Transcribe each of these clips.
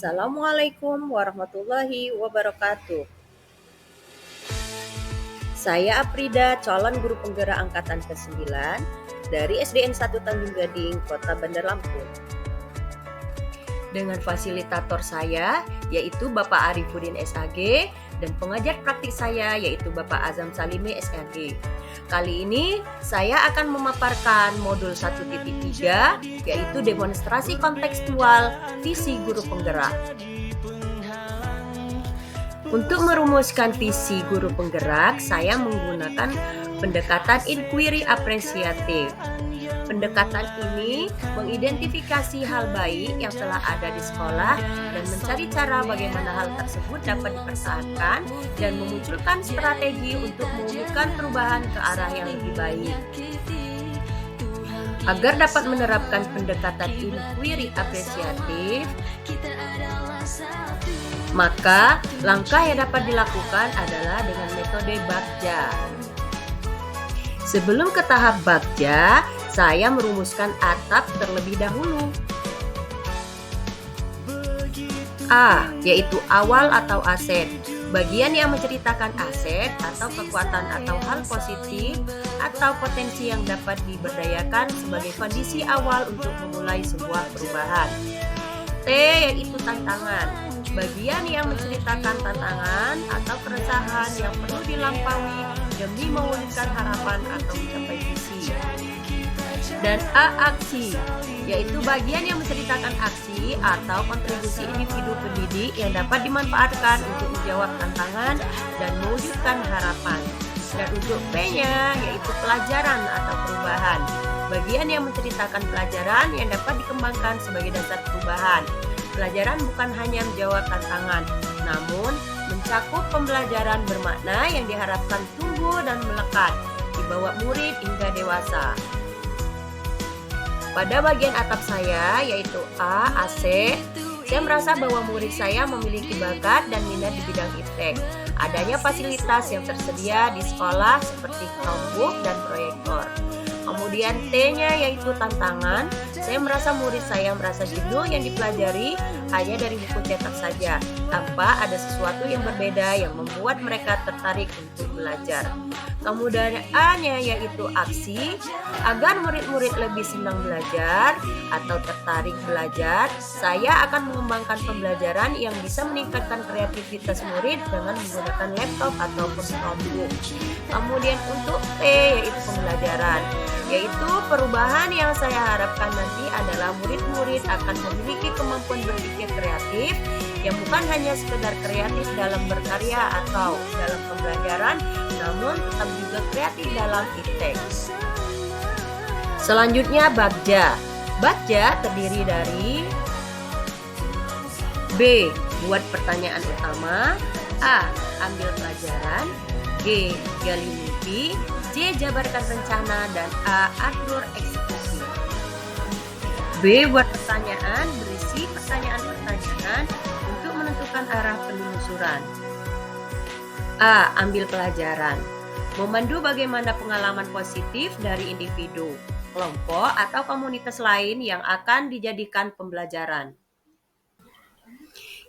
Assalamualaikum warahmatullahi wabarakatuh. Saya Aprida, calon guru penggerak angkatan ke-9 dari SDN 1 Tanjung Gading, Kota Bandar Lampung. Dengan fasilitator saya, yaitu Bapak Arifuddin SAG, dan pengajar praktik saya, yaitu Bapak Azam Salime SAG. Kali ini, saya akan memaparkan modul 1.3, yaitu demonstrasi kontekstual visi guru penggerak. Untuk merumuskan visi guru penggerak, saya menggunakan pendekatan inquiry apresiatif. Pendekatan ini mengidentifikasi hal baik yang telah ada di sekolah dan mencari cara bagaimana hal tersebut dapat dipertahankan dan memunculkan strategi untuk mewujudkan perubahan ke arah yang lebih baik. Agar dapat menerapkan pendekatan inquiry apresiatif, maka langkah yang dapat dilakukan adalah dengan metode Bagja. Sebelum ke tahap Bagja, saya merumuskan atap terlebih dahulu. A, yaitu awal atau aset, bagian yang menceritakan aset atau kekuatan atau hal positif atau potensi yang dapat diberdayakan sebagai kondisi awal untuk memulai sebuah perubahan. T, yaitu tantangan, bagian yang menceritakan tantangan atau keresahan yang perlu dilampaui demi mewujudkan harapan atau mencapai visi. Dan A, aksi, yaitu bagian yang menceritakan aksi atau kontribusi individu pendidik yang dapat dimanfaatkan untuk menjawab tantangan dan mewujudkan harapan. Dan untuk P-nya, yaitu pelajaran atau perubahan, bagian yang menceritakan pelajaran yang dapat dikembangkan sebagai dasar perubahan. Pelajaran bukan hanya menjawab tantangan, namun mencakup pembelajaran bermakna yang diharapkan tumbuh dan melekat, dibawa murid hingga dewasa. Pada bagian atap saya, yaitu A, AC, saya merasa bahwa murid saya memiliki bakat dan minat di bidang iptek. Adanya fasilitas yang tersedia di sekolah seperti Chromebook dan proyektor. Kemudian T-nya yaitu tantangan. Saya merasa murid saya merasa jenuh yang dipelajari hanya dari buku cetak saja, tanpa ada sesuatu yang berbeda yang membuat mereka tertarik untuk belajar. Kemudian A-nya yaitu aksi. Agar murid-murid lebih senang belajar atau tertarik belajar, saya akan mengembangkan pembelajaran yang bisa meningkatkan kreativitas murid dengan menggunakan laptop ataupun Chromebook. Kemudian untuk P, yaitu pembelajaran, yaitu perubahan yang saya harapkan nanti adalah murid-murid akan memiliki kemampuan berpikir kreatif yang bukan hanya sekedar kreatif dalam berkarya atau dalam pembelajaran, namun tetap juga kreatif dalam iptek. Selanjutnya Bagja. Bagja terdiri dari B, buat pertanyaan utama, A, ambil pelajaran, G, gali mimpi, C, jabarkan rencana, dan A, atur eksekusi. B, buat pertanyaan, berisi pertanyaan-pertanyaan untuk menentukan arah penelusuran. A, ambil pelajaran, memandu bagaimana pengalaman positif dari individu, kelompok, atau komunitas lain yang akan dijadikan pembelajaran.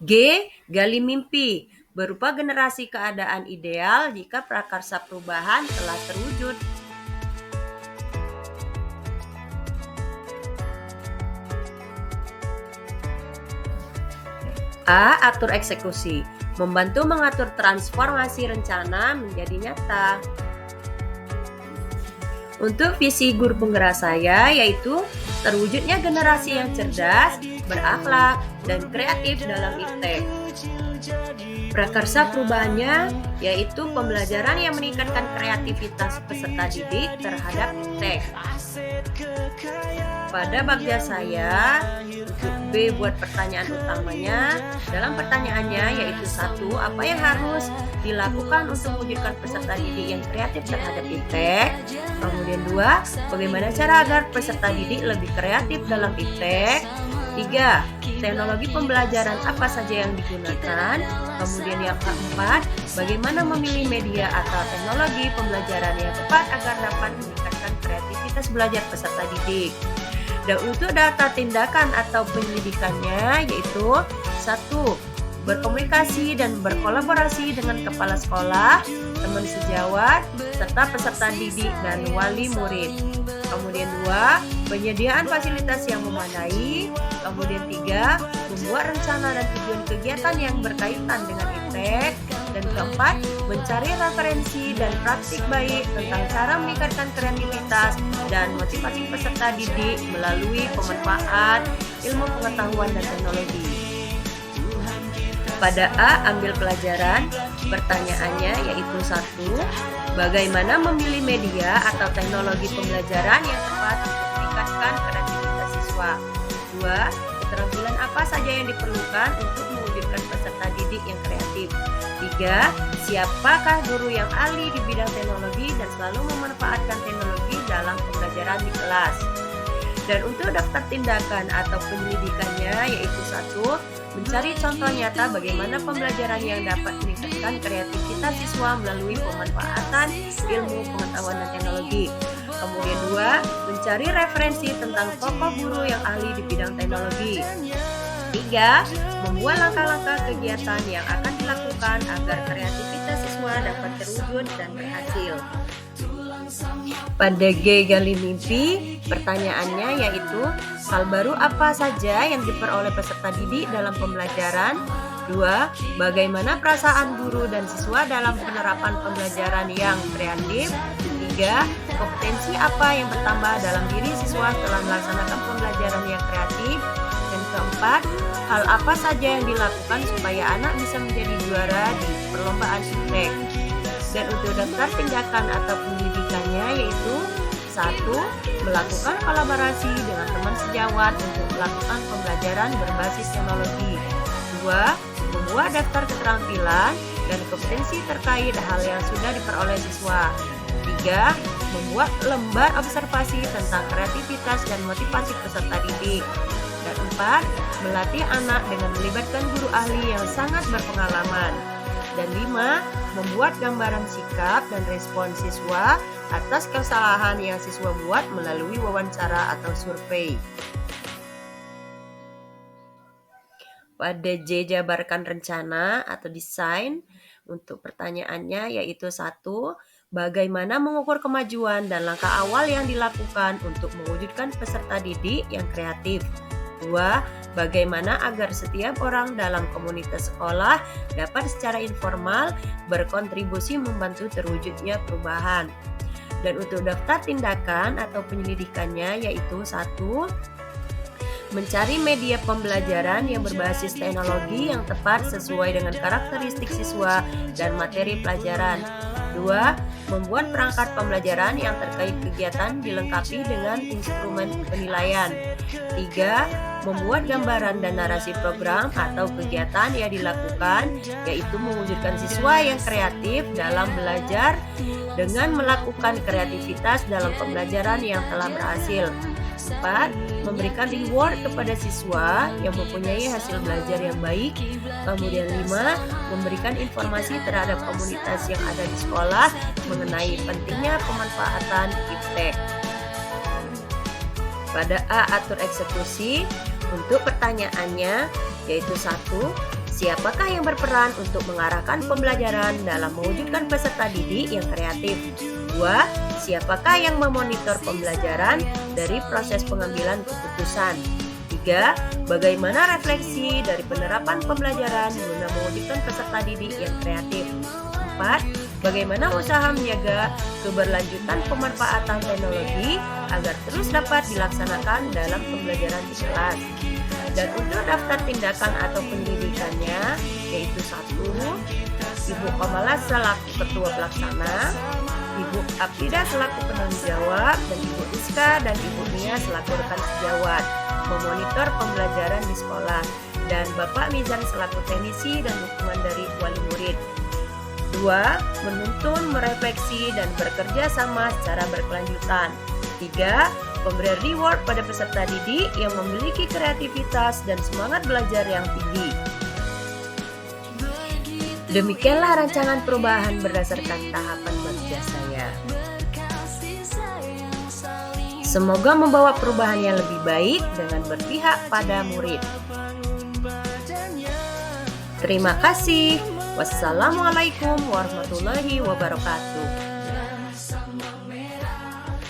G, gali mimpi, berupa generasi keadaan ideal jika prakarsa perubahan telah terwujud. A, atur eksekusi, membantu mengatur transformasi rencana menjadi nyata. Untuk visi guru penggerak saya yaitu terwujudnya generasi yang cerdas, berakhlak, dan kreatif dalam iptek. Prakarsa perubahannya yaitu pembelajaran yang meningkatkan kreativitas peserta didik terhadap iptek. Pada bagja saya, untuk B buat pertanyaan utamanya, dalam pertanyaannya yaitu 1, apa yang harus dilakukan untuk mewujudkan peserta didik yang kreatif terhadap iptek. Kemudian 2, bagaimana cara agar peserta didik lebih kreatif dalam iptek. 3, teknologi pembelajaran apa saja yang digunakan. Kemudian yang keempat, bagaimana memilih media atau teknologi pembelajaran yang tepat agar dapat meningkatkan kreativitas belajar peserta didik. Dan untuk data tindakan atau penyelidikannya yaitu 1. Berkomunikasi dan berkolaborasi dengan kepala sekolah, teman sejawat, serta peserta didik dan wali murid. Kemudian 2. Penyediaan fasilitas yang memadai. Kemudian 3. Membuat rencana dan tujuan kegiatan yang berkaitan dengan IPTEK. Dan keempat, mencari referensi dan praktik baik tentang cara meningkatkan kreativitas dan motivasi peserta didik melalui pemanfaat ilmu pengetahuan dan teknologi. Pada A, ambil pelajaran. Pertanyaannya yaitu 1. Bagaimana memilih media atau teknologi pembelajaran yang tepat untuk meningkatkan kreativitas siswa? 2. Keterampilan apa saja yang diperlukan untuk mewujudkan peserta didik yang kreatif? 3. Siapakah guru yang ahli di bidang teknologi dan selalu memanfaatkan teknologi dalam pembelajaran di kelas? Dan untuk daftar tindakan atau penyelidikannya yaitu 1. Mencari contoh nyata bagaimana pembelajaran yang dapat meningkatkan kreativitas siswa melalui pemanfaatan ilmu pengetahuan dan teknologi. Kemudian 2. Mencari referensi tentang tokoh guru yang ahli di bidang teknologi. 3. Membuat langkah-langkah kegiatan yang akan dilakukan agar kreativitas siswa dapat terwujud dan berhasil. Pada G, gali mimpi, pertanyaannya yaitu hal baru apa saja yang diperoleh peserta didik dalam pembelajaran? 2. Bagaimana perasaan guru dan siswa dalam penerapan pembelajaran yang kreatif? 3. Kompetensi apa yang bertambah dalam diri siswa setelah melaksanakan pembelajaran yang kreatif? Dan keempat, hal apa saja yang dilakukan supaya anak bisa menjadi juara di perlombaan IPTEK? Dan untuk daftar tindakan atau pendidikannya yaitu 1. Melakukan kolaborasi dengan teman sejawat untuk melakukan pembelajaran berbasis teknologi. 2. Membuat daftar keterampilan dan kompetensi terkait hal yang sudah diperoleh siswa. 3. Membuat lembar observasi tentang kreativitas dan motivasi peserta didik. Dan 4. Melatih anak dengan melibatkan guru ahli yang sangat berpengalaman. Dan 5. Membuat gambaran sikap dan respon siswa atas kesalahan yang siswa buat melalui wawancara atau survei. Pada J, jabarkan rencana atau desain. Untuk pertanyaannya yaitu 1. Bagaimana mengukur kemajuan dan langkah awal yang dilakukan untuk mewujudkan peserta didik yang kreatif? 2. Bagaimana agar setiap orang dalam komunitas sekolah dapat secara informal berkontribusi membantu terwujudnya perubahan. Dan untuk daftar tindakan atau penyelidikannya yaitu 1. Mencari media pembelajaran yang berbasis teknologi yang tepat sesuai dengan karakteristik siswa dan materi pelajaran. 2. Membuat perangkat pembelajaran yang terkait kegiatan dilengkapi dengan instrumen penilaian. 3. Membuat gambaran dan narasi program atau kegiatan yang dilakukan, yaitu mewujudkan siswa yang kreatif dalam belajar dengan melakukan kreativitas dalam pembelajaran yang telah berhasil. 4. Memberikan reward kepada siswa yang mempunyai hasil belajar yang baik. Kemudian 5. Memberikan informasi terhadap komunitas yang ada di sekolah mengenai pentingnya pemanfaatan IPTEK. Pada A, atur eksekusi. Untuk pertanyaannya yaitu 1. Siapakah yang berperan untuk mengarahkan pembelajaran dalam mewujudkan peserta didik yang kreatif? 2. Siapakah yang memonitor pembelajaran dari proses pengambilan keputusan? 3. Bagaimana refleksi dari penerapan pembelajaran guna mewujudkan peserta didik yang kreatif? 4. Bagaimana usaha menjaga keberlanjutan pemanfaatan teknologi agar terus dapat dilaksanakan dalam pembelajaran di kelas. Dan untuk daftar tindakan atau penyelidikannya yaitu 1. Ibu Komala selaku Ketua Pelaksana, Ibu Aprida selaku penanggung jawab, dan Ibu Iska dan Ibu Nia selaku rekan sejawat memonitor pembelajaran di sekolah, dan Bapak Mizan selaku teknisi dan dukungan dari wali murid. 2. Menuntun, merefleksi, dan bekerja sama secara berkelanjutan. 3. Pemberian reward pada peserta didik yang memiliki kreativitas dan semangat belajar yang tinggi. Demikianlah rancangan perubahan berdasarkan tahapan kerja saya. Semoga membawa perubahan yang lebih baik dengan berpihak pada murid. Terima kasih. Wassalamualaikum warahmatullahi wabarakatuh.